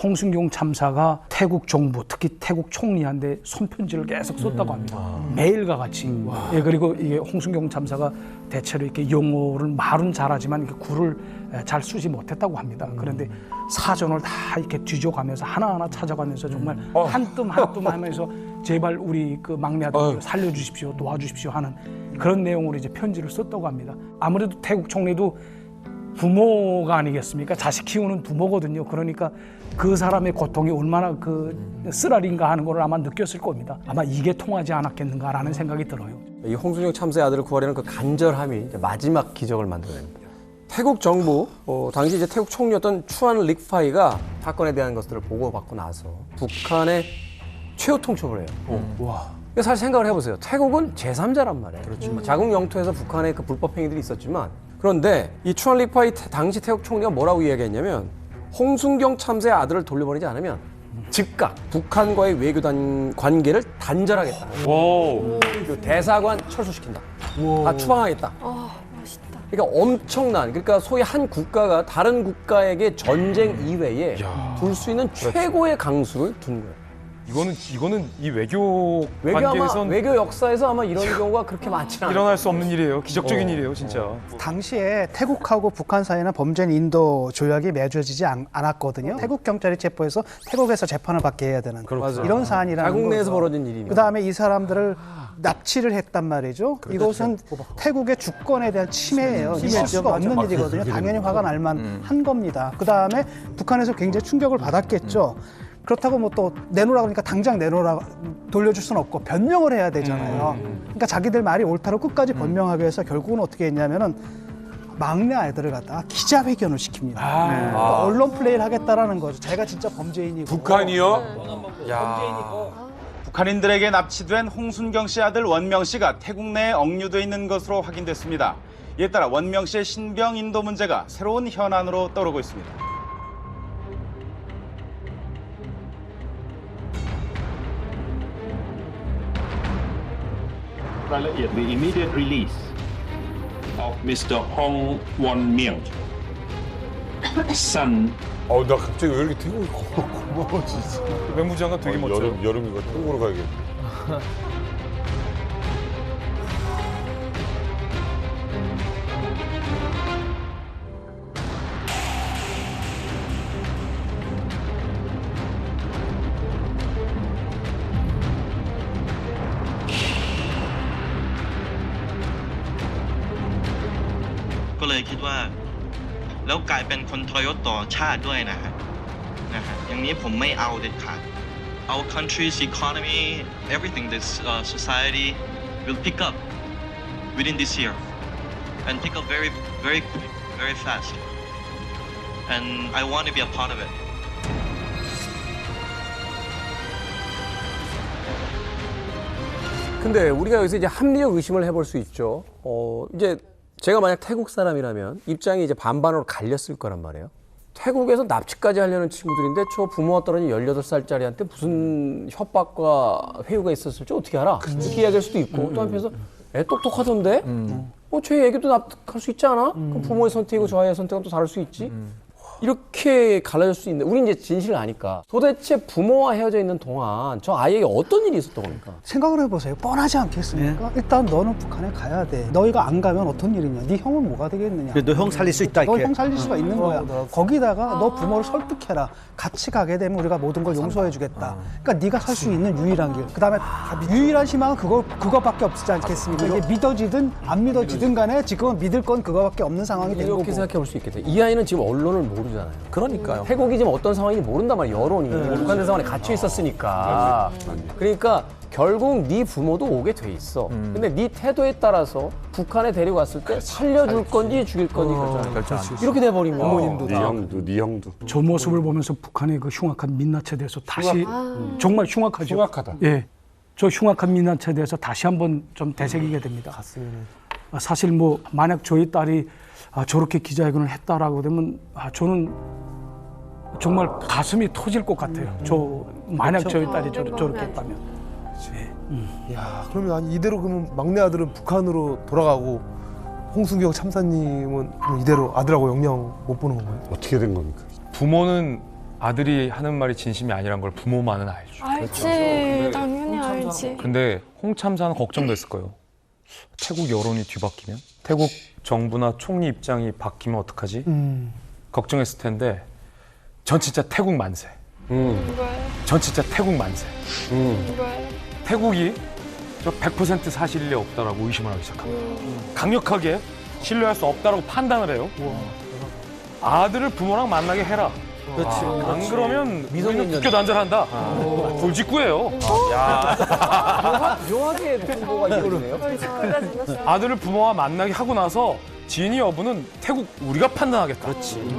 홍순경 참사가 태국 정부, 특히 태국 총리한테 손편지를 계속 썼다고 합니다. 매일과 같이. 예, 그리고 이게 홍순경 참사가 대체로 이렇게 영어를 말은 잘하지만 이렇게 구를 잘 쓰지 못했다고 합니다. 그런데 사전을 다 이렇게 뒤져가면서 하나하나 찾아가면서 정말 한 뜸 하면서 제발 우리 그 막내 아들 살려주십시오, 도와주십시오 하는 그런 내용으로 이제 편지를 썼다고 합니다. 아무래도 태국 총리도 부모가 아니겠습니까? 자식 키우는 부모거든요. 그러니까 그 사람의 고통이 얼마나 그 쓰라린가 하는 걸 아마 느꼈을 겁니다. 아마 이게 통하지 않았겠는가라는 생각이 들어요. 이 홍순경 참사의 아들을 구하려는 그 간절함이 이제 마지막 기적을 만들어냅니다. 태국 정부, 당시 이제 태국 총리였던 추안 릭파이가 사건에 대한 것들을 보고받고 나서 북한의 최후 통첩을 해요. 사실 생각을 해보세요. 태국은 제3자란 말이에요. 그렇죠. 자국 영토에서 북한의 그 불법 행위들이 있었지만 그런데 이 추안 릭파이 당시 태국 총리가 뭐라고 이야기했냐면 홍순경 참사의 아들을 돌려보내지 않으면 즉각 북한과의 외교 관계를 단절하겠다. 그리고 대사관 철수시킨다. 다 추방하겠다. 멋있다. 그러니까 엄청난, 그러니까 소위 한 국가가 다른 국가에게 전쟁 이외에 둘 수 있는 최고의 강수를 둔 거예요. 이거는 이 외교 역사에서 아마 이런 경우가 그렇게 많지 않아요. 일어날 수 없는 일이에요. 기적적인 일이에요, 진짜. 당시에 태국하고 북한 사이에는 범죄인 인도 조약이 맺어지지 않았거든요. 태국 경찰이 체포해서 태국에서 재판을 받게 해야 되는 이런 사안이라는 자국 내에서 거죠. 벌어진 일이니까. 그다음에 이 사람들을 납치를 했단 말이죠. 이것은 태국의 주권에 대한 침해예요. 있을 수가 없는 일이거든요. 당연히 화가 날 만한 겁니다. 그다음에 북한에서 굉장히 충격을 받았겠죠. 그렇다고 뭐 또 내놓으라 그러니까 당장 내놓으라 돌려줄 수는 없고 변명을 해야 되잖아요. 그러니까 자기들 말이 옳다고 끝까지 변명하기 위해서 결국은 어떻게 했냐면은 막내 아이들을 갖다가 기자회견을 시킵니다. 그러니까 언론 플레이를 하겠다라는 거죠. 제가 진짜 범죄인이고. 북한이요? 북한인들에게 납치된 홍순경 씨 아들 원명 씨가 태국 내에 억류돼 있는 것으로 확인됐습니다. 이에 따라 원명 씨의 신병 인도 문제가 새로운 현안으로 떠오르고 있습니다. The immediate release of Mr. Hong Won Myung. son. 나 갑자기 왜 이렇게 태국이 고마워지지? 외무장관 되게 멋져요. 여름이가 태국으로 가야겠네.เลยคิดว่าแล้วกลายเป็นคนทรยศต่อชาติด้วยนะฮะอย่างนี้ผมไม่เอาเด็ดขาด Our country's economy everything this society will pick up within this year and pick up very very quick very fast and I want to be a part of it. 근데 우리가 여기서 이제 합리적 의심을 해볼 수 있죠. 이제 제가 만약 태국 사람이라면 입장이 이제 반반으로 갈렸을 거란 말이에요. 태국에서 납치까지 하려는 친구들인데 저 부모가 떨어진 18살짜리한테 무슨 협박과 회유가 있었을지 어떻게 알아? 이렇게 이야기할 수도 있고 또 한편에서 애 똑똑하던데? 쟤 얘기도 납득할 수 있지 않아? 그럼 부모의 선택이고 저 아이의 선택은 또 다를 수 있지? 이렇게 갈라질 수 있는데 우린 이제 진실을 아니까 도대체 부모와 헤어져 있는 동안 저 아이에게 어떤 일이 있었던 겁니까? 생각을 해보세요. 뻔하지 않겠습니까? 일단 너는 북한에 가야 돼. 너희가 안 가면 어떤 일이냐? 네 형은 뭐가 되겠느냐? 너 형 살릴 수 있다 너 이렇게. 형 살릴 수가 있는 거야. 거기다가 너 부모를 설득해라. 같이 가게 되면 우리가 모든 걸 용서해주겠다. 그러니까 네가 살 수 있는 유일한 길. 그다음에 유일한 희망은 그거밖에 없지 않겠습니까? 이게 믿어지든 안 믿어지든 간에 지금은 믿을 건 그거밖에 없는 상황이 된 거고. 이렇게 생각해 볼 수 있겠다. 이 아이는 지금 언론을 모르잖아요. 그러니까요. 태국이 지금 어떤 상황인지 모른단 말이에요. 여론이. 북한 상황에 갇혀 있었으니까. 그러니까 결국 네 부모도 오게 돼 있어. 근데 네 태도에 따라서 북한에 데리고 갔을 때 살려줄 건지 죽일 건지 결정하는 이렇게 돼버리면 부모님도 네 형도 네 형도. 저 모습을 보면서 북한의 그 흉악한 민낯에 대해서 다시 정말 흉악하죠. 흉악하다. 예, 저 흉악한 민낯에 대해서 다시 한번 좀 되새기게 됩니다. 사실 뭐 만약 저희 딸이 저렇게 기자회견을 했다라고 되면 저는 정말 가슴이 터질 것 같아요. 저 만약 저희 딸이 저렇게 했다면. 야, 그러면 아니 이대로 그러면 막내 아들은 북한으로 돌아가고 홍순경 참사님은 이대로 아들하고 영영 못 보는 건가요? 어떻게 된 겁니까? 부모는 아들이 하는 말이 진심이 아니란 걸 부모만은 알죠. 알지. 당연히 알지. 근데 홍 참사는 걱정됐을 거예요. 태국 여론이 뒤바뀌면? 태국 정부나 총리 입장이 바뀌면 어떡하지? 걱정했을 텐데 전 진짜 태국 만세. 전 진짜 태국 만세. 태국이 저 100% 사실이 없다라고 의심을 하기 시작합니다. 강력하게 신뢰할 수 없다라고 판단을 해요. 아들을 부모랑 만나게 해라. 그렇지. 안 그러면 우리는 국교 단절한다. 돌직구예요. 묘하게 홍보가 이루어지네요. 아들을 부모와 만나게 하고 나서 지인이 여부는 태국 우리가 판단하겠다. 그렇지.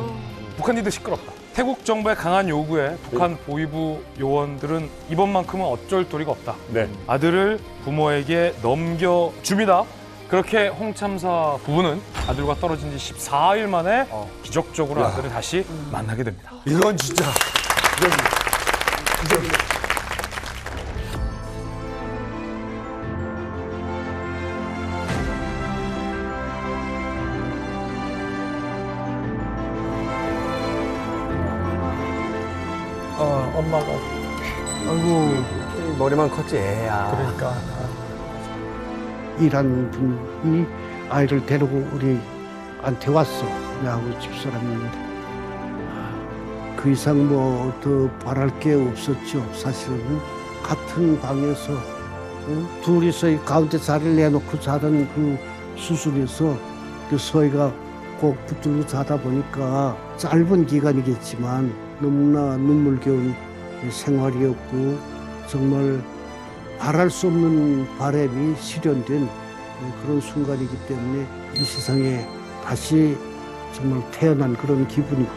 북한인들 시끄럽다. 태국 정부의 강한 요구에 북한 보위부 요원들은 이번만큼은 어쩔 도리가 없다. 네. 아들을 부모에게 넘겨줍니다. 그렇게 홍 참사 부부는 아들과 떨어진 지 14일 만에 기적적으로 아들을 다시 만나게 됩니다. 이건 진짜 엄마가 아이고 머리만 컸지 애야. 그러니까 일하는 분이 아이를 데리고 우리한테 왔어. 나하고 집사람인데 그 이상 뭐 더 바랄 게 없었죠. 사실은 같은 방에서 둘이서 이 가운데 자리를 내놓고 자던 그 수술에서 그 서희가 꼭 붙들고 자다 보니까 짧은 기간이겠지만 너무나 눈물겨운 생활이었고 정말 바랄 수 없는 바람이 실현된 그런 순간이기 때문에 이 세상에 다시 정말 태어난 그런 기분이고